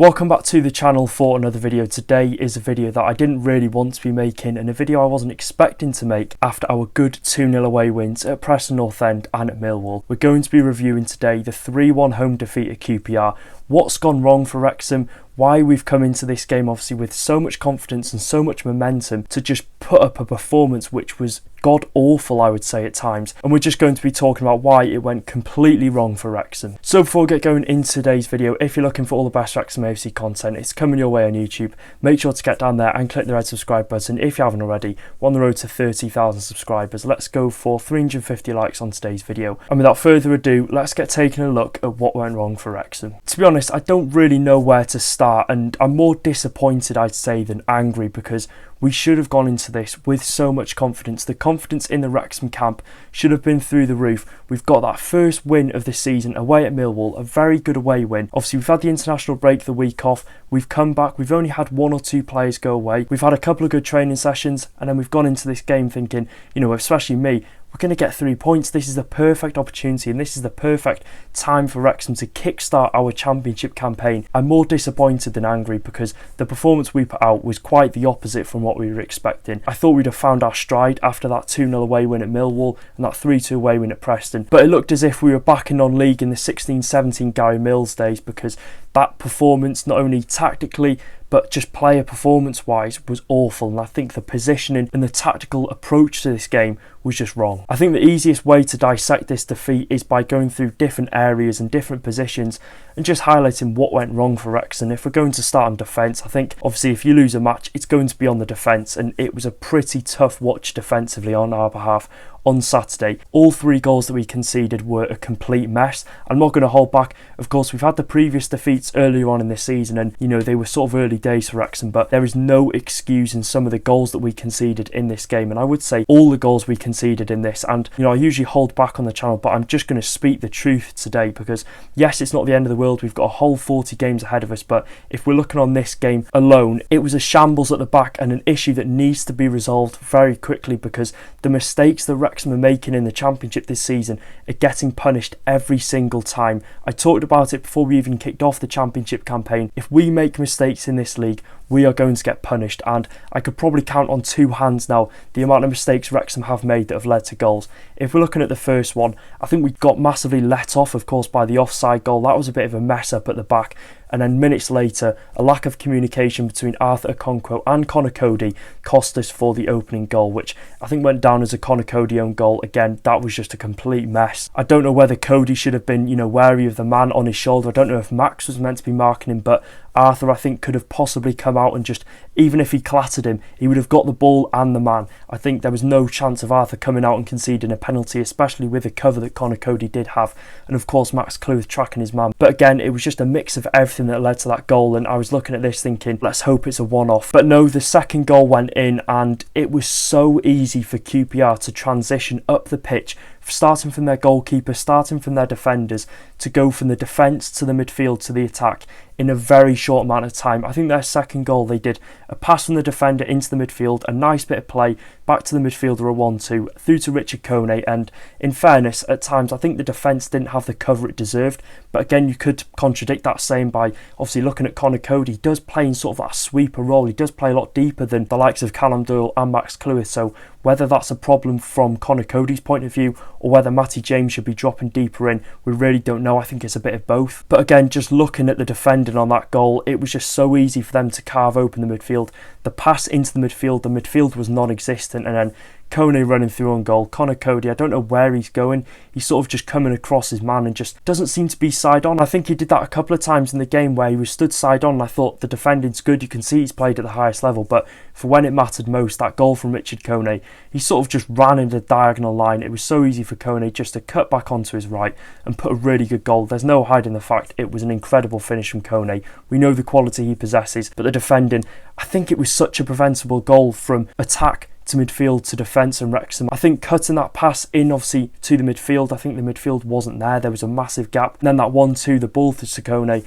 Welcome back to the channel for another video. Today is a video that I didn't really want to be making and a video I wasn't expecting to make after our good 2-0 away wins at Preston North End and at Millwall. We're going to be reviewing today the 3-1 home defeat at QPR, what's gone wrong for Wrexham, why we've come into this game obviously with so much confidence and so much momentum to just put up a performance which was god awful, I would say, at times, and we're just going to be talking about why it went completely wrong for Wrexham. So before we get going into today's video, if you're looking for all the best Wrexham AFC content, it's coming your way on YouTube. Make sure to get down there and click the red subscribe button if you haven't already. We're on the road to 30,000 subscribers. Let's go for 350 likes on today's video, and without further ado, let's get taking a look at what went wrong for Wrexham. To be honest, I don't really know where to start, and I'm more disappointed, I'd say, than angry, because we should have gone into this with so much confidence. The confidence in the Wrexham camp should have been through the roof. We've got that first win of the season away at Millwall, a very good away win. Obviously, we've had the international break the week off. We've come back. We've only had one or two players go away. We've had a couple of good training sessions, and then we've gone into this game thinking, you know, especially me, we're going to get 3 points. This is the perfect opportunity and this is the perfect time for Wrexham to kickstart our championship campaign. I'm more disappointed than angry because the performance we put out was quite the opposite from what we were expecting. I thought we'd have found our stride after that 2-0 away win at Millwall and that 3-2 away win at Preston, but it looked as if we were back in non-league in the 16-17 Gary Mills days, because that performance, not only tactically but just player performance wise, was awful, and I think the positioning and the tactical approach to this game was just wrong. I think the easiest way to dissect this defeat is by going through different areas and different positions and just highlighting what went wrong for Wrexham. If we're going to start on defence, I think obviously if you lose a match, it's going to be on the defence, and it was a pretty tough watch defensively on our behalf on Saturday. All 3 goals that we conceded were a complete mess. I'm not going to hold back. Of course, we've had the previous defeats earlier on in this season, and you know, they were sort of early days for Wrexham, but there is no excuse in some of the goals that we conceded in this game, and I would say all the goals we conceded in this. And you know, I usually hold back on the channel, but I'm just going to speak the truth today, because yes, it's not the end of the world. We've got a whole 40 games ahead of us, but if we're looking on this game alone, it was a shambles at the back and an issue that needs to be resolved very quickly, because the mistakes that Wrexham are making in the Championship this season are getting punished every single time. I talked about it before we even kicked off the Championship campaign. If we make mistakes in this league, we are going to get punished, and I could probably count on 2 hands now the amount of mistakes Wrexham have made that have led to goals. If we're looking at the first one, I think we got massively let off, of course, by the offside goal. That was a bit of a mess up at the back, and then minutes later, a lack of communication between Arthur Okonkwo and Conor Cody cost us for the opening goal, which I think went down as a Conor Cody own goal. Again, that was just a complete mess. I don't know whether Cody should have been, you know, wary of the man on his shoulder. I don't know if Max was meant to be marking him, but Arthur, I think, could have possibly come out and just, even if he clattered him, he would have got the ball and the man. I think there was no chance of Arthur coming out and conceding a penalty, especially with the cover that Conor Cody did have, and of course Max Cleworth tracking his man. But again, it was just a mix of everything that led to that goal, and I was looking at this thinking, let's hope it's a one-off. But no, the second goal went in, and it was so easy for QPR to transition up the pitch, starting from their goalkeeper, starting from their defenders, to go from the defence to the midfield to the attack in a very short amount of time. I think their second goal, they did a pass from the defender into the midfield, a nice bit of play, back to the midfielder, a 1-2, through to Richard Loanee, and in fairness, at times I think the defence didn't have the cover it deserved, but again, you could contradict that saying by obviously looking at Conor Cody. He does play in sort of that sweeper role. He does play a lot deeper than the likes of Callum Doyle and Max Cleworth, so whether that's a problem from Conor Cody's point of view or whether Matty James should be dropping deeper in, we really don't know. I think it's a bit of both. But again, just looking at the defending on that goal, it was just so easy for them to carve open the midfield. The pass into the midfield was non-existent, and then Loanee running through on goal. Conor Cody, I don't know where he's going. He's sort of just coming across his man and just doesn't seem to be side on. I think he did that a couple of times in the game where he was stood side on, and I thought the defending's good. You can see he's played at the highest level, but for when it mattered most, that goal from Richard Loanee, he sort of just ran in the diagonal line. It was so easy for Loanee just to cut back onto his right and put a really good goal. There's no hiding the fact it was an incredible finish from Loanee. We know the quality he possesses, but the defending, I think it was such a preventable goal from attack to midfield to defence and Wrexham. I think cutting that pass in obviously to the midfield, I think the midfield wasn't there. There was a massive gap. And then that 1-2, the ball to Loanee,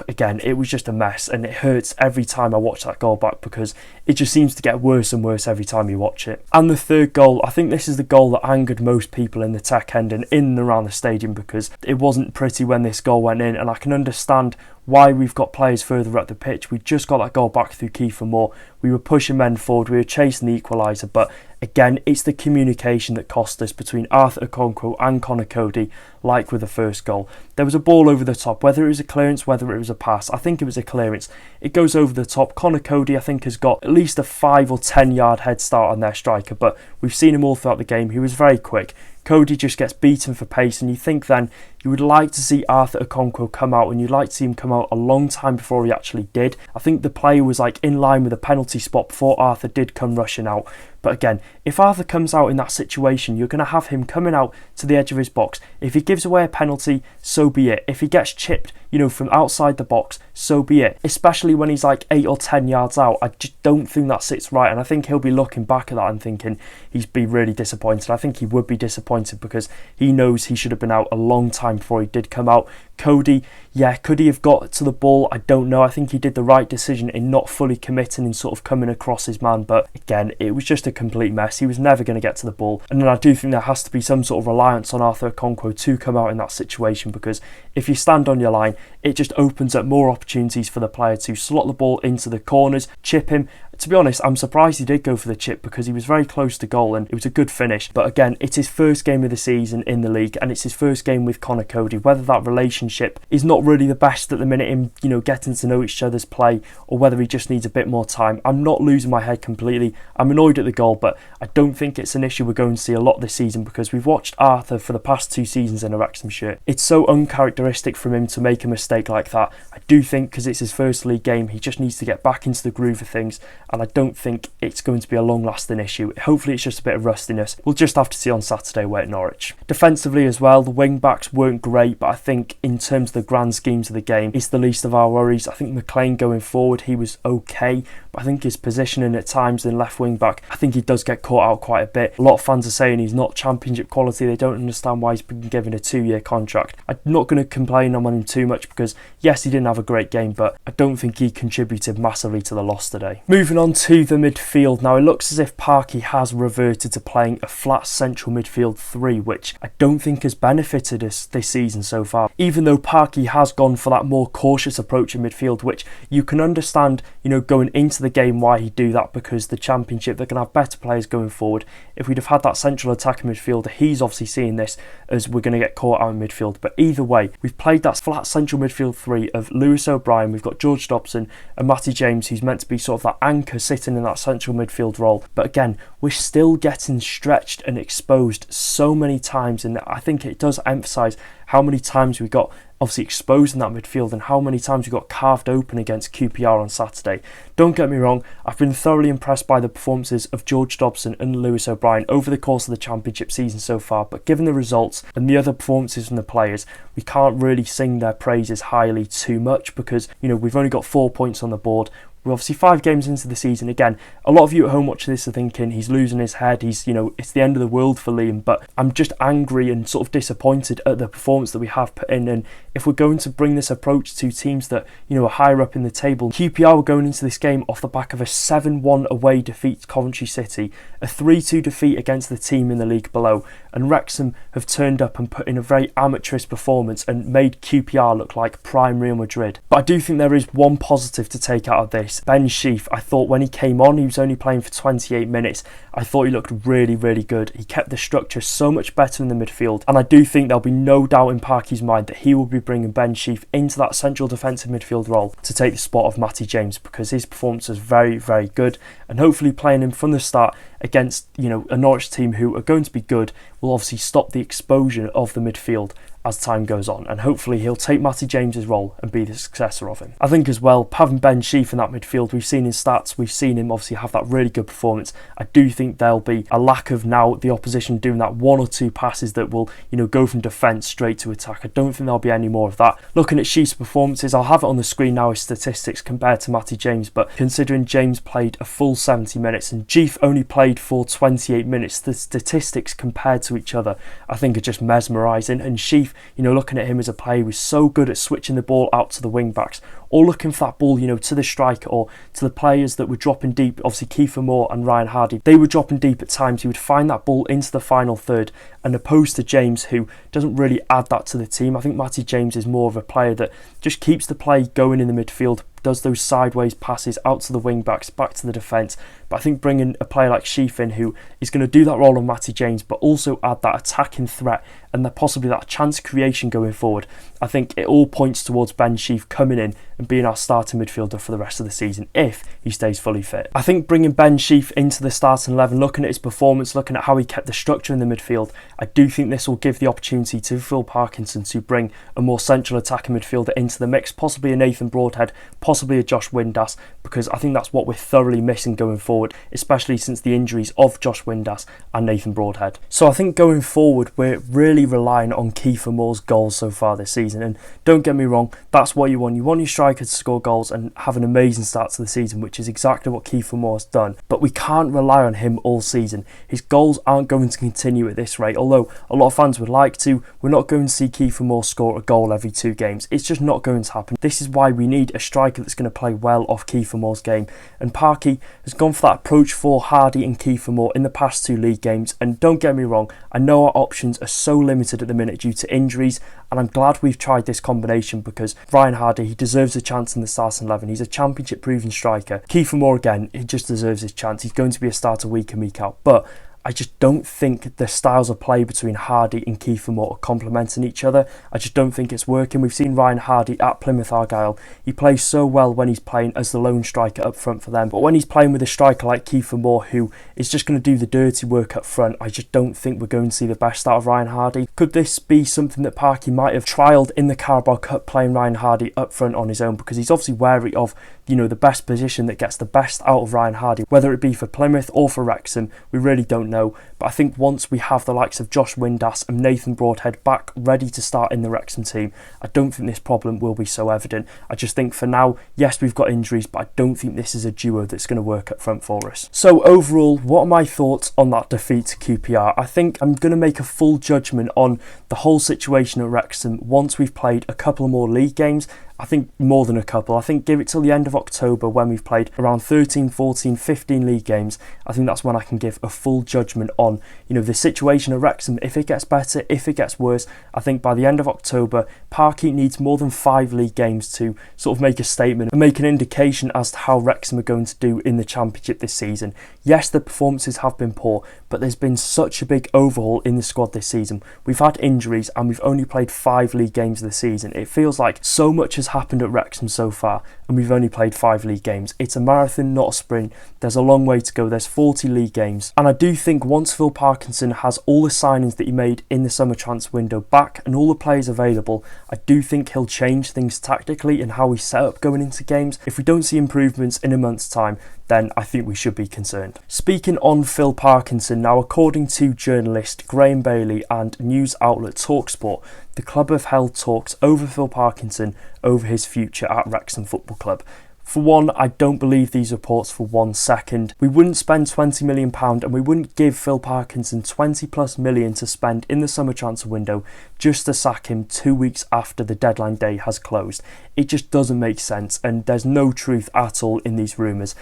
again, it was just a mess, and it hurts every time I watch that goal back because it just seems to get worse and worse every time you watch it. And the third goal, I think this is the goal that angered most people in the tech end and in and around the stadium, because it wasn't pretty when this goal went in, and I can understand why we've got players further up the pitch. We just got that goal back through Kiefer Moore. We were pushing men forward, we were chasing the equaliser, but again, it's the communication that cost us between Arthur Okonkwo and Conor Cody, like with the first goal. There was a ball over the top, whether it was a clearance, whether it was a pass. I think it was a clearance. It goes over the top. Conor Cody, I think, has got at least a 5 or 10 yard head start on their striker, but we've seen him all throughout the game. He was very quick. Cody just gets beaten for pace, and you think then you would like to see Arthur Okonkwo come out, and you'd like to see him come out a long time before he actually did. I think the player was like in line with a penalty spot before Arthur did come rushing out. But again, if Arthur comes out in that situation, you're going to have him coming out to the edge of his box. If he gives away a penalty, so be it. If he gets chipped, from outside the box, so be it. Especially when he's like 8 or 10 yards out. I just don't think that sits right. And I think he'll be looking back at that and thinking he'd be really disappointed. I think he would be disappointed because he knows he should have been out a long time before he did come out. Cody, yeah, could he have got to the ball? I don't know. I think he did the right decision in not fully committing and sort of coming across his man. But again, it was just a complete mess. He was never going to get to the ball. And then I do think there has to be some sort of reliance on Arthur Okonkwo to come out in that situation, because if you stand on your line, it just opens up more opportunities for the player to slot the ball into the corners, chip him. To be honest, I'm surprised he did go for the chip because he was very close to goal and it was a good finish. But again, it's his first game of the season in the league and it's his first game with Conor Cody. Whether that relationship is not really the best at the minute in, getting to know each other's play, or whether he just needs a bit more time, I'm not losing my head completely. I'm annoyed at the goal, but I don't think it's an issue we're going to see a lot this season because we've watched Arthur for the past 2 seasons in a Wrexham shirt. It's so uncharacteristic from him to make a mistake like that. I do think because it's his first league game, he just needs to get back into the groove of things, and I don't think it's going to be a long-lasting issue. Hopefully it's just a bit of rustiness. We'll just have to see on Saturday away at Norwich. Defensively as well, the wing-backs weren't great, but I think in terms of the grand schemes of the game, it's the least of our worries. I think McLean going forward, he was okay, but I think his positioning at times in left wing-back, I think he does get caught out quite a bit. A lot of fans are saying he's not championship quality. They don't understand why he's been given a 2-year contract. I'm not going to complain on him too much because, yes, he didn't have a great game, but I don't think he contributed massively to the loss today. Moving on to the midfield. Now, it looks as if Parky has reverted to playing a flat central midfield 3, which I don't think has benefited us this season so far. Even though Parky has gone for that more cautious approach in midfield, which you can understand, going into the game why he'd do that, because the championship, they're going to have better players going forward. If we'd have had that central attacking midfielder, he's obviously seeing this as we're going to get caught out in midfield. But either way, we've played that flat central midfield 3 of Lewis O'Brien, we've got George Dobson and Matty James, who's meant to be sort of that anchor sitting in that central midfield role. But again, we're still getting stretched and exposed so many times, and I think it does emphasise how many times we got obviously exposed in that midfield and how many times we got carved open against QPR on Saturday. Don't get me wrong, I've been thoroughly impressed by the performances of George Dobson and Lewis O'Brien over the course of the championship season so far, but given the results and the other performances from the players, we can't really sing their praises highly too much because, we've only got 4 points on the board. We're obviously 5 games into the season. Again, a lot of you at home watching this are thinking he's losing his head. He's, it's the end of the world for Liam. But I'm just angry and sort of disappointed at the performance that we have put in. And if we're going to bring this approach to teams that, are higher up in the table, QPR were going into this game off the back of a 7-1 away defeat to Coventry City, a 3-2 defeat against the team in the league below. And Wrexham have turned up and put in a very amateurish performance and made QPR look like prime Real Madrid. But I do think there is one positive to take out of this. Ben Sheaf, I thought when he came on, he was only playing for 28 minutes. I thought he looked really, really good. He kept the structure so much better in the midfield. And I do think there'll be no doubt in Parky's mind that he will be bringing Ben Sheaf into that central defensive midfield role to take the spot of Matty James, because his performance was very, very good. And hopefully playing him from the start against, a Norwich team who are going to be good will obviously stop the exposure of the midfield as time goes on, and hopefully he'll take Matty James's role and be the successor of him. I think as well, having Ben Sheaf in that midfield, we've seen his stats, we've seen him obviously have that really good performance. I do think there'll be a lack of now the opposition doing that 1 or 2 passes that will, go from defence straight to attack. I don't think there'll be any more of that. Looking at Sheaf's performances, I'll have it on the screen now as statistics compared to Matty James, but considering James played a full 70 minutes and Sheaf only played for 28 minutes, the statistics compared to each other I think are just mesmerising. And Sheaf, looking at him as a player who was so good at switching the ball out to the wing backs, or looking for that ball, to the striker or to the players that were dropping deep. Obviously Kiefer Moore and Ryan Hardy, they were dropping deep at times. He would find that ball into the final third, and opposed to James, who doesn't really add that to the team. I think Matty James is more of a player that just keeps the play going in the midfield, does those sideways passes out to the wing backs, back to the defence. But I think bringing a player like Sheaf in, who is going to do that role on Matty James, but also add that attacking threat and possibly that chance creation going forward, I think it all points towards Ben Sheaf coming in and being our starting midfielder for the rest of the season if he stays fully fit. I think bringing Ben Sheaf into the starting 11, looking at his performance, looking at how he kept the structure in the midfield, I do think this will give the opportunity to Phil Parkinson to bring a more central attacking midfielder into the mix, possibly a Nathan Broadhead, possibly a Josh Windass, because I think that's what we're thoroughly missing going forward, especially since the injuries of Josh Windass and Nathan Broadhead. So I think going forward, we're really relying on Kiefer Moore's goals so far this season. And don't get me wrong, that's what you want. You want your striker to score goals and have an amazing start to the season, which is exactly what Kiefer Moore has done. But we can't rely on him all season. His goals aren't going to continue at this rate. Although a lot of fans would like to, we're not going to see Kiefer Moore score a goal every 2 games. It's just not going to happen. This is why we need a striker that's going to play well off Kiefer Moore's game. And Parky has gone for that approach for Hardy and Kiefer Moore in the past 2 league games. And don't get me wrong, I know our options are so limited at the minute due to injuries, and I'm glad we've tried this combination because Ryan Hardy, he deserves a chance in the starting 11. He's a championship proven striker. Kiefer Moore, again, he just deserves his chance. He's going to be a starter week in, week out. But I just don't think the styles of play between Hardy and Kiefer Moore are complementing each other. I just don't think it's working. We've seen Ryan Hardy at Plymouth Argyle. He plays so well when he's playing as the lone striker up front for them. But when he's playing with a striker like Kiefer Moore, who is just going to do the dirty work up front, I just don't think we're going to see the best out of Ryan Hardy. Could this be something that Parky might have trialled in the Carabao Cup, playing Ryan Hardy up front on his own? Because he's obviously wary of, the best position that gets the best out of Ryan Hardy, whether it be for Plymouth or for Wrexham, we really don't know. But I think once we have the likes of Josh Windass and Nathan Broadhead back ready to start in the Wrexham team, I don't think this problem will be so evident. I just think for now, yes, we've got injuries, but I don't think this is a duo that's going to work up front for us. So overall, what are my thoughts on that defeat to QPR? I think I'm going to make a full judgment on the whole situation at Wrexham once we've played a couple more league games. I think more than a couple. I think give it till the end of October when we've played around 13, 14, 15 league games. I think that's when I can give a full judgment on, the situation at Wrexham. If it gets better, if it gets worse. I think by the end of October, Parky needs more than 5 league games to sort of make a statement and make an indication as to how Wrexham are going to do in the Championship this season. Yes, the performances have been poor, but there's been such a big overhaul in the squad this season. We've had injuries and we've only played 5 league games this season. It feels like so much has happened at Wrexham so far and we've only played 5 league games. It's a marathon, not a sprint. There's a long way to go. There's 40 league games, and I do think once Phil Parkinson has all the signings that he made in the summer transfer window back and all the players available, I do think he'll change things tactically and how we set up going into games. If we don't see improvements in a month's time, then I think we should be concerned. Speaking on Phil Parkinson, now according to journalist Graham Bailey and news outlet TalkSport, the club have held talks over Phil Parkinson over his future at Wrexham Football Club. For one, I don't believe these reports for 1 second. We wouldn't spend £20 million and we wouldn't give Phil Parkinson 20 plus million to spend in the summer transfer window just to sack him 2 weeks after the deadline day has closed. It just doesn't make sense, and there's no truth at all in these rumours.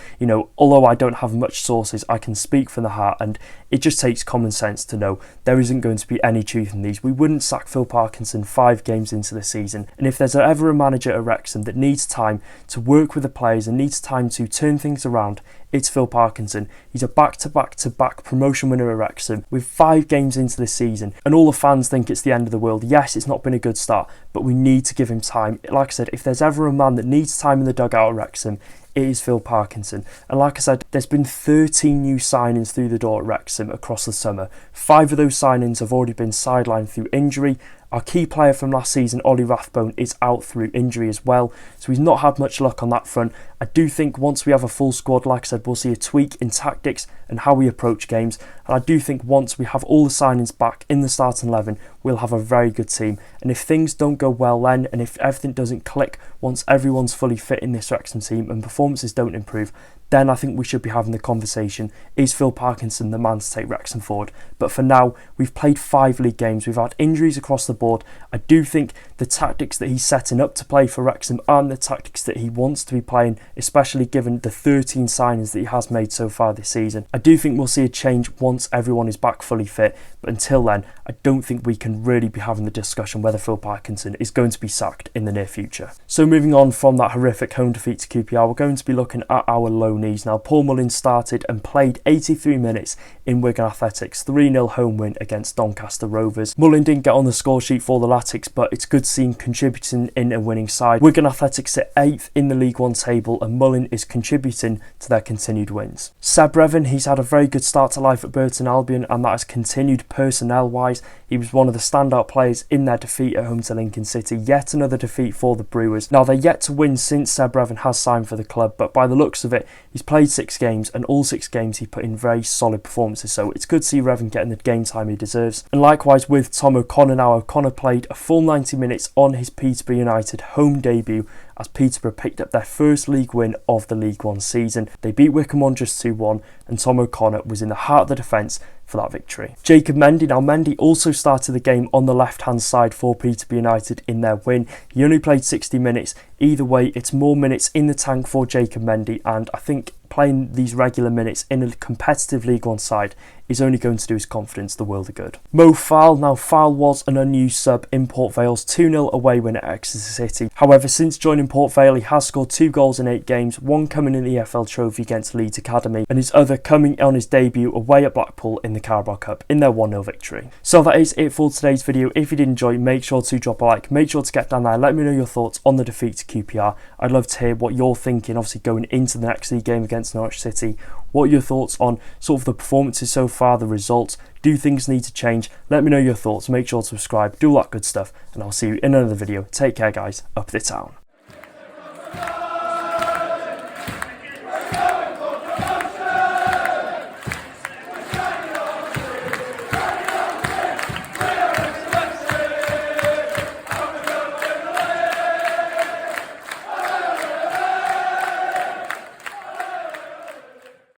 Although I don't have much sources, I can speak from the heart, and it just takes common sense to know there isn't going to be any truth in these. We wouldn't sack Phil Parkinson 5 games into the season, and if there's ever a manager at Wrexham that needs time to work with the players and needs time to turn things around, it's Phil Parkinson. He's a back-to-back-to-back promotion winner at Wrexham with 5 games into this season, and all the fans think it's the end of the world. Yes, it's not been a good start, but we need to give him time. Like I said, if there's ever a man that needs time in the dugout at Wrexham, it is Phil Parkinson. And like I said, there's been 13 new signings through the door at Wrexham across the summer. 5 of those signings have already been sidelined through injury. Our key player from last season, Ollie Rathbone, is out through injury as well, so he's not had much luck on that front. I do think once we have a full squad, like I said, we'll see a tweak in tactics and how we approach games. And I do think once we have all the signings back in the starting 11, we'll have a very good team. And if things don't go well then, and if everything doesn't click once everyone's fully fit in this Wrexham team and performances don't improve, then I think we should be having the conversation, is Phil Parkinson the man to take Wrexham forward? But for now, we've played 5 league games, we've had injuries across the board. I do think the tactics that he's setting up to play for Wrexham aren't the tactics that he wants to be playing, especially given the 13 signings that he has made so far this season. I do think we'll see a change once everyone is back fully fit, but until then, I don't think we can really be having the discussion whether Phil Parkinson is going to be sacked in the near future. So moving on from that horrific home defeat to QPR, we're going to be looking at our Loanees. Now, Paul Mullins started and played 83 minutes in Wigan Athletic's 3-0 home win against Doncaster Rovers. Mullin didn't get on the score sheet for the Latics, but it's good to see him contributing in a winning side. Wigan Athletic sit 8th in the League One table, and Mullin is contributing to their continued wins. Seb Revan, he's had a very good start to life at Burton Albion, and that has continued personnel-wise. He was one of the standout players in their defeat at home to Lincoln City. Yet another defeat for the Brewers. Now, they're yet to win since Seb Revan has signed for the club, but by the looks of it, he's played 6 games, and all 6 games he put in very solid performances, so it's good to see Revan getting the game time he deserves. And likewise with Tom O'Connor. Now, O'Connor played a full 90 minutes on his Peterborough United home debut as Peterborough picked up their first league win of the League One season. They beat Wycombe Wanderers 2-1, and Tom O'Connor was in the heart of the defence for that victory. Jacob Mendy. Now, Mendy also started the game on the left-hand side for Peterborough United in their win. He only played 60 minutes. Either way, it's more minutes in the tank for Jacob Mendy, and I think playing these regular minutes in a competitive League One side is only going to do his confidence the world of good. Mo Fowle. Now, Fowle was an unused sub in Port Vale's 2-0 away win at Exeter City. However, since joining Port Vale, he has scored 2 goals in 8 games, one coming in the EFL Trophy against Leeds Academy, and his other coming on his debut away at Blackpool in the Carabao Cup in their 1-0 victory. So that is it for today's video. If you did enjoy, make sure to drop a like, make sure to get down there, let me know your thoughts on the defeat to QPR. I'd love to hear what you're thinking, obviously going into the next league game against Norwich City. What are your thoughts on sort of the performances so far, the results? Do things need to change? Let me know your thoughts, make sure to subscribe, do all that good stuff, and I'll see you in another video. Take care, guys. Up the town.